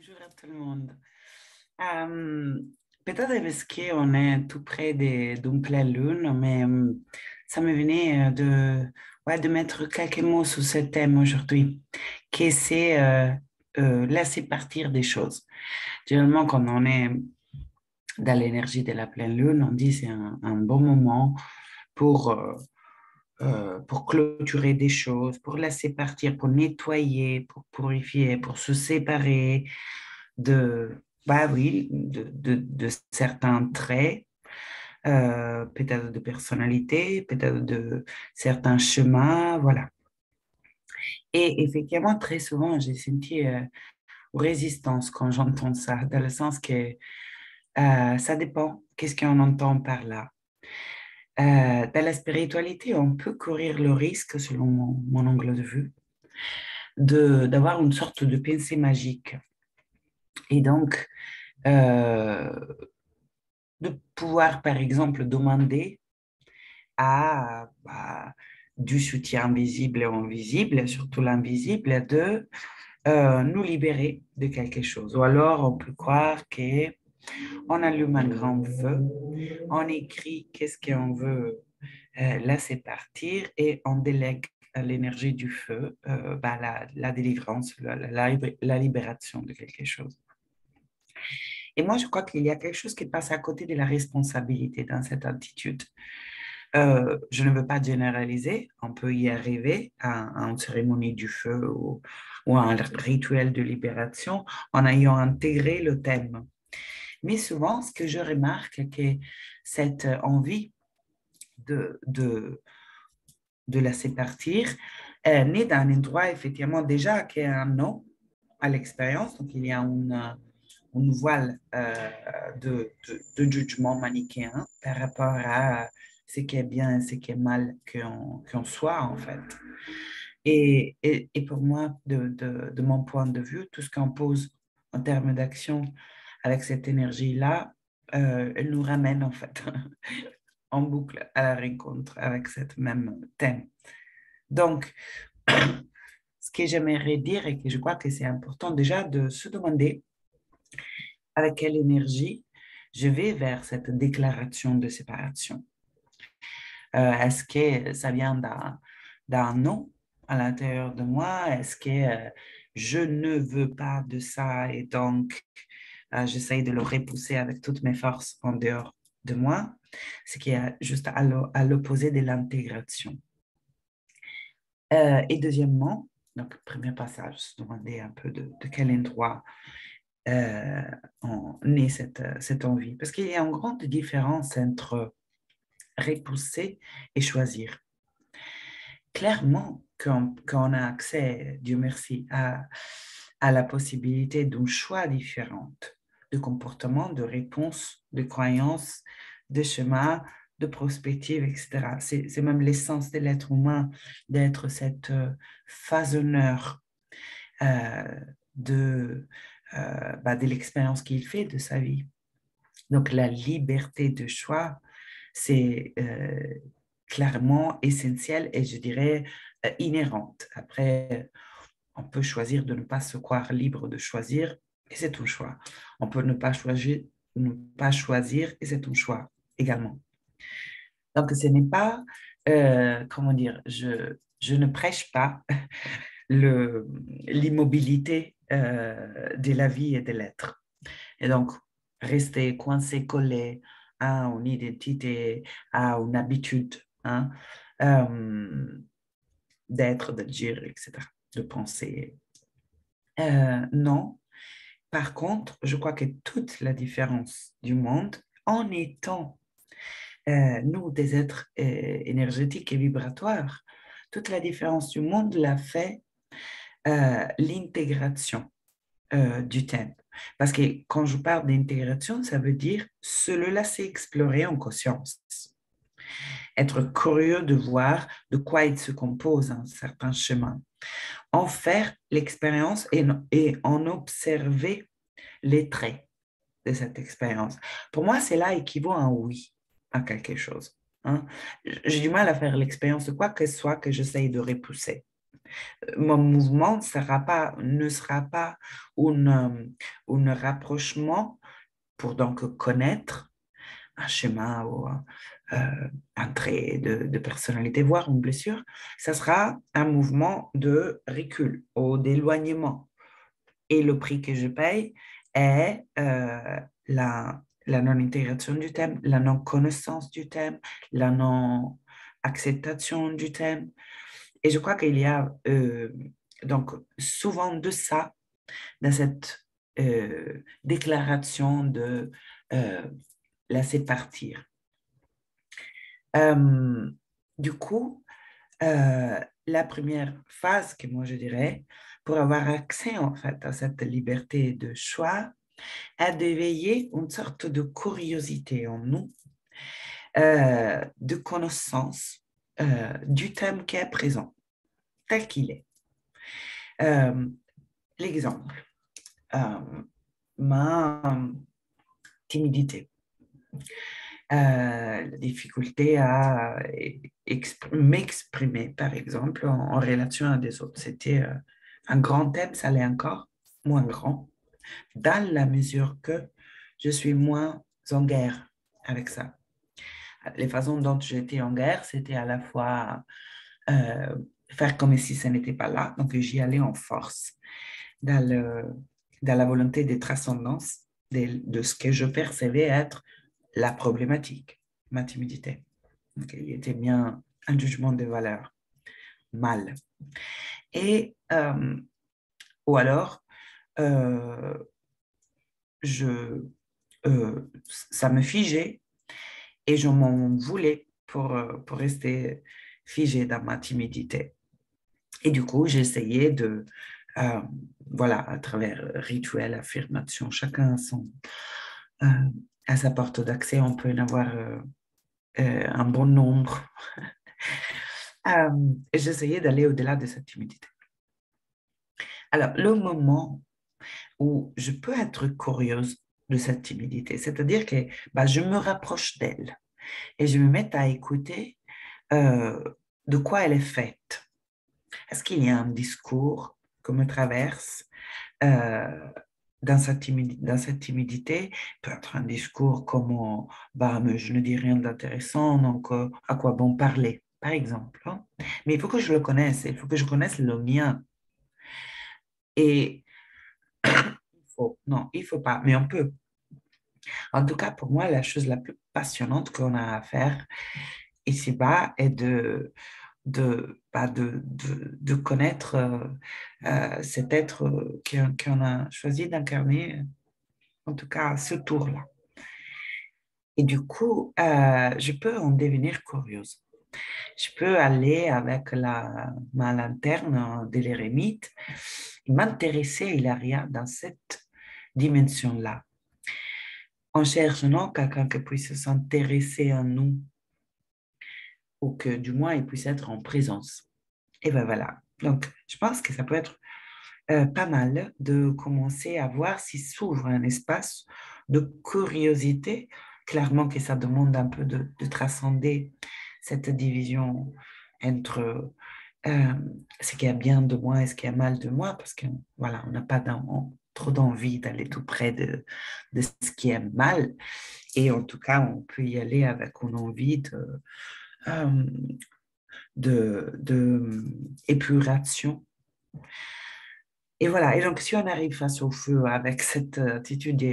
Bonjour à tout le monde. Euh, Peut-être parce qu'on est tout près d'une pleine lune, mais ça me venait de mettre quelques mots sur ce thème aujourd'hui, qui c'est laisser partir des choses. Généralement, quand on est dans l'énergie de la pleine lune, on dit que c'est un bon moment pour, euh, pour clôturer des choses, pour laisser partir, pour nettoyer, pour purifier, pour se séparer bah oui, de certains traits, peut-être de personnalité, peut-être de certains chemins, voilà. Et effectivement, très souvent, j'ai senti résistance quand j'entends ça, dans le sens que ça dépend, qu'est-ce qu'on entend par là. Dans la spiritualité, on peut courir le risque, selon mon angle de vue, d'avoir une sorte de pensée magique. Et donc, euh, de pouvoir, par exemple, demander à du soutien visible et invisible, surtout l'invisible, de nous libérer de quelque chose. Ou alors, on peut croire qu'on allume un grand feu, on écrit qu'est-ce qu'on veut laisser partir et on délègue à l'énergie du feu la délivrance, la libération de quelque chose. Et moi, je crois qu'il y a quelque chose qui passe à côté de la responsabilité dans cette attitude. Je ne veux pas généraliser, on peut y arriver à une cérémonie du feu ou à un rituel de libération en ayant intégré le thème. Mais souvent, ce que je remarque, c'est que cette envie de, de, de laisser partir naît d'un endroit, effectivement, déjà qui est un non à l'expérience. Donc, il y a une voile de jugement manichéen par rapport à ce qui est bien et ce qui est mal qu'on soit, en fait. Et pour moi, de mon point de vue, tout ce qu'on pose en termes d'action avec cette énergie-là, elle nous ramène, en fait, en boucle à la rencontre avec cette même thème. Donc, ce que j'aimerais dire et que je crois que c'est important déjà de se demander avec quelle énergie je vais vers cette déclaration de séparation. Est-ce que ça vient d'un non à l'intérieur de moi? Est-ce que je ne veux pas de ça et donc j'essaye de le repousser avec toutes mes forces en dehors de moi? Ce qui est juste à l'opposé de l'intégration. Et deuxièmement, donc premier passage, se demander un peu de quel endroit euh, naît cette envie. Parce qu'il y a une grande différence entre repousser et choisir. Clairement, quand on a accès, Dieu merci, à la possibilité d'un choix différent de comportement, de réponse, de croyance, de schéma, de prospective, etc. C'est même l'essence de l'être humain, d'être cette façonneur euh, de, de l'expérience qu'il fait de sa vie. Donc, la liberté de choix, c'est clairement essentiel et je dirais inhérente. Après, on peut choisir de ne pas se croire libre de choisir et c'est un choix. On peut ne pas choisir et c'est un choix également. Donc, ce n'est pas, comment dire, je ne prêche pas l'immobilité de la vie et de l'être. Et donc, rester coincé, collé à une identité, à une habitude, hein, euh, d'être, de dire, etc., de penser. Non. Par contre, je crois que toute la différence du monde, en étant, nous, des êtres énergétiques et vibratoires, toute la différence du monde l'a fait l'intégration du thème. Parce que quand je parle d'intégration, ça veut dire se le laisser explorer en conscience. Être curieux de voir de quoi il se compose un certain chemin. En faire l'expérience et en observer les traits de cette expérience. Pour moi, cela équivaut à un oui à quelque chose. Hein. J'ai du mal à faire l'expérience de quoi que ce soit que j'essaye de repousser. Mon mouvement ne sera pas un rapprochement pour donc connaître un schéma ou un trait de personnalité, voire une blessure. Ça sera un mouvement de recul ou d'éloignement. Et le prix que je paye est la non-intégration du thème, la non-connaissance du thème, la non-acceptation du thème. Et je crois qu'il y a donc souvent de ça dans cette déclaration de euh, laisser partir. Euh, du coup, la première phase que moi je dirais, pour avoir accès en fait à cette liberté de choix, est d'éveiller une sorte de curiosité en nous, de connaissance du thème qui est présent, tel qu'il est. Euh, L'exemple, euh, ma timidité, la difficulté à m'exprimer, par exemple, en relation à des autres. C'était un grand thème, ça l'est encore, moins grand, dans la mesure que je suis moins en guerre avec ça. Les façons dont j'étais en guerre, c'était à la fois euh, faire comme si ça n'était pas là, donc j'y allais en force, dans, le, dans la volonté de transcendance de ce que je percevais être la problématique, ma timidité. Donc, il était bien un jugement de valeur, mal. Et, ou alors, euh, je, ça me figeait et je m'en voulais pour rester figé dans ma timidité. Et du coup, j'essayais euh, voilà, à travers rituels, affirmations, chacun euh, à sa porte d'accès, on peut en avoir un bon nombre. Et j'essayais d'aller au-delà de cette timidité. Alors, le moment où je peux être curieuse de cette timidité, c'est-à-dire que bah, je me rapproche d'elle et je me mets à écouter euh, de quoi elle est faite. Est-ce qu'il y a un discours que me traverse dans cette timidité? Peut être un discours comme bah, mais je ne dis rien d'intéressant, donc à quoi bon parler, par exemple. Hein. Mais il faut que je le connaisse, il faut que je connaisse le mien. Et non, il faut pas, mais on peut. En tout cas, pour moi, la chose la plus passionnante qu'on a à faire ici-bas est de connaître cet être qu'on a choisi d'incarner, en tout cas ce tour-là. Et du coup, je peux en devenir curieuse. Je peux aller avec ma lanterne de l'éremite et m'intéresser à Hilaria dans cette dimension-là. On cherche non quelqu'un qui puisse s'intéresser à nous ou que du moins il puisse être en présence. Et ben voilà. Donc, je pense que ça peut être pas mal de commencer à voir si s'ouvre un espace de curiosité. Clairement que ça demande un peu de transcender cette division entre euh, ce qui est bien de moi et ce qui est mal de moi, parce que voilà, on n'a pas trop d'envie d'aller tout près de ce qui est mal. Et en tout cas, on peut y aller avec une envie euh, de épuration. Et voilà, et donc si on arrive face au feu avec cette attitude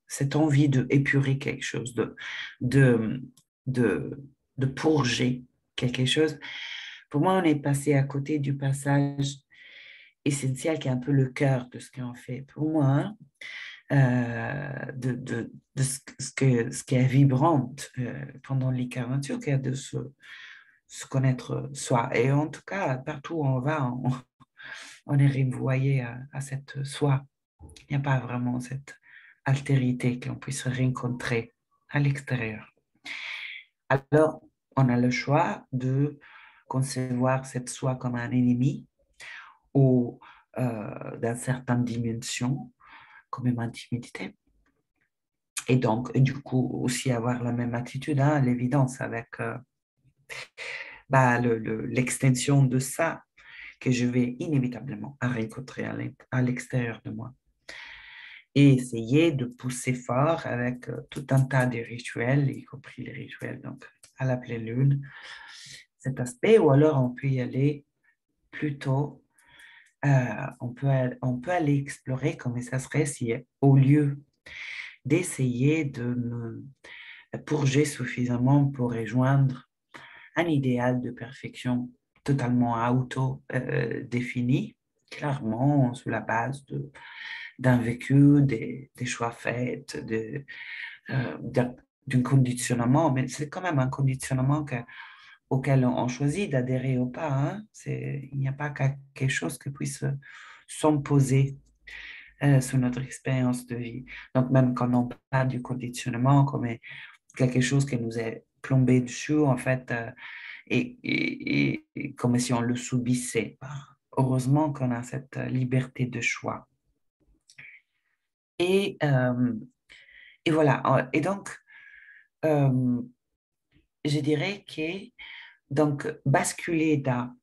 cette envie de épurer quelque chose, de, de, de purger quelque chose, pour moi, on est passé à côté du passage essentiel qui est un peu le cœur de ce qu'on fait. Pour moi, hein, de ce qui est vibrant pendant l'incarnation, qui est de se connaître soi. Et en tout cas, partout où on va, on est renvoyé à cette soi. Il n'y a pas vraiment cette altérité qu'on puisse rencontrer à l'extérieur. Alors, on a le choix de concevoir cette soi comme un ennemi ou dans certaines dimensions comme une intimidité. Et donc, du coup, aussi avoir la même attitude, hein, à l'évidence, avec bah, l'extension de ça que je vais inévitablement rencontrer à l'extérieur de moi. Et essayer de pousser fort avec tout un tas de rituels, y compris les rituels donc, à la pleine lune, cet aspect, ou alors on peut y aller plutôt, on peut aller explorer comment ça serait si au lieu d'essayer de me purger suffisamment pour rejoindre un idéal de perfection totalement auto-défini, clairement sous la base d'un vécu, des choix faits, d'un conditionnement, mais c'est quand même un conditionnement auquel on choisit d'adhérer ou pas. Hein. Il n'y a pas quelque chose qui puisse s'imposer sur notre expérience de vie. Donc, même quand on parle du conditionnement comme quelque chose qui nous est plombé dessus, en fait, et comme si on le subissait. Heureusement qu'on a cette liberté de choix. Et, euh, et voilà. Et donc, euh, je dirais que donc basculer dans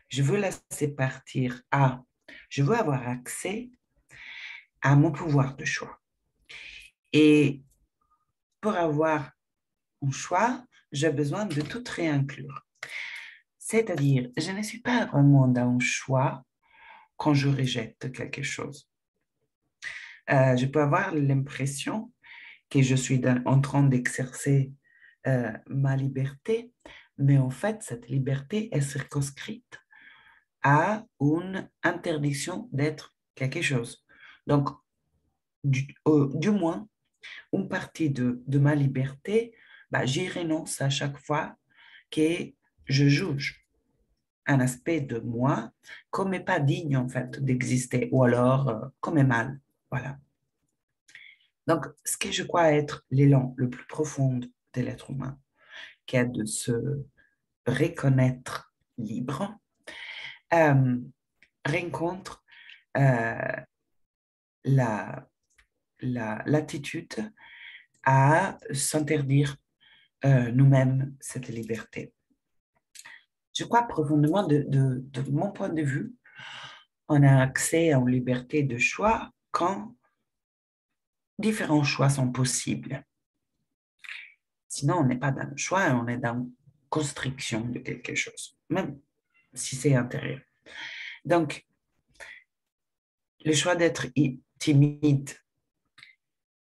je veux laisser partir à je veux avoir accès à mon pouvoir de choix. Et pour avoir un choix, j'ai besoin de tout réinclure. C'est-à-dire, je ne suis pas vraiment dans un choix quand je rejette quelque chose. Je peux avoir l'impression que je suis en train d'exercer ma liberté, mais en fait, cette liberté est circonscrite à une interdiction d'être quelque chose. Donc, du moins, une partie de ma liberté, bah, j'y renonce à chaque fois que je juge un aspect de moi comme n'est pas digne en fait d'exister ou alors comme est mal. Voilà. Donc, ce que je crois être l'élan le plus profond de l'être humain, qui est de se reconnaître libre, euh, rencontre euh, la, l'attitude à s'interdire nous-mêmes cette liberté. Je crois profondément, de mon point de vue, on a accès à une liberté de choix quand différents choix sont possibles. Sinon, on n'est pas dans le choix, on est dans la constriction de quelque chose, même si c'est intérieur. Donc, le choix d'être timide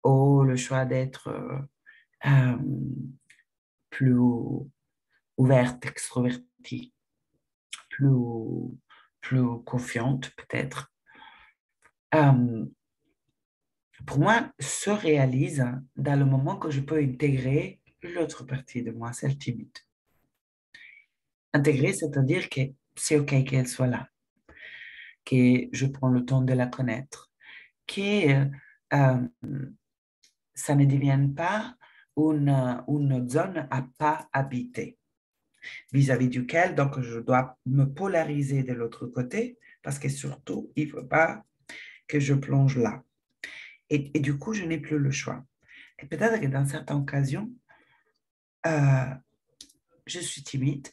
ou le choix d'être euh, plus ouverte, extrovertie, plus, plus confiante peut-être, euh, pour moi, se réalise dans le moment que je peux intégrer l'autre partie de moi, celle timide. Intégrer, c'est-à-dire que c'est OK qu'elle soit là, que je prends le temps de la connaître, que euh, ça ne devienne pas une zone à pas habiter, vis-à-vis duquel donc je dois me polariser de l'autre côté, parce que surtout, il ne faut pas que je plonge là. Et du coup, je n'ai plus le choix. Et peut-être que dans certaines occasions, euh, je suis timide,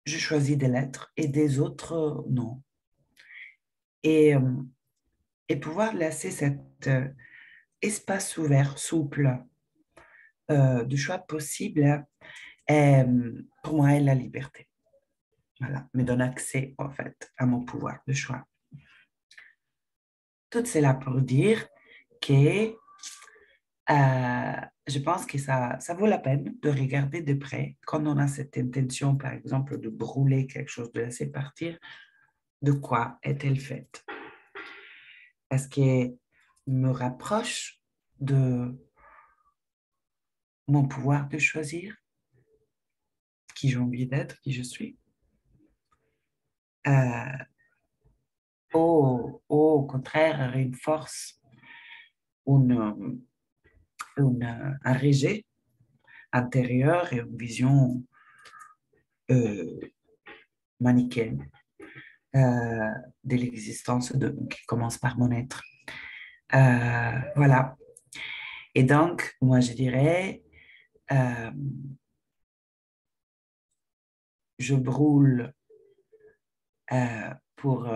je choisis des lettres et des autres, non. Et, euh, et pouvoir laisser cet espace ouvert, souple, de choix possible, pour moi, est la liberté. Voilà, me donne accès, en fait, à mon pouvoir de choix. Tout cela pour dire que je pense que ça vaut la peine de regarder de près quand on a cette intention, par exemple, de brûler quelque chose, de laisser partir, de quoi est-elle faite? Est-ce qu'elle me rapproche de mon pouvoir de choisir qui j'ai envie d'être, qui je suis? Euh, au contraire, une force, une, un rejet intérieur et une vision euh, manichéenne euh, de l'existence qui commence par mon être. Voilà. Et donc, moi, je dirais, euh, je brûle pour,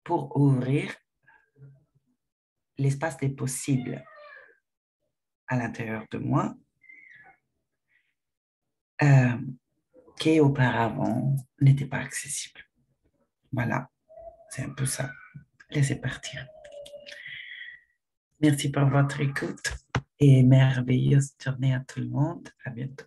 pour ouvrir l'espace des possibles à l'intérieur de moi euh, qui auparavant n'était pas accessible. Voilà, c'est un peu ça. Laissez partir. Merci pour votre écoute et merveilleuse journée à tout le monde. À bientôt.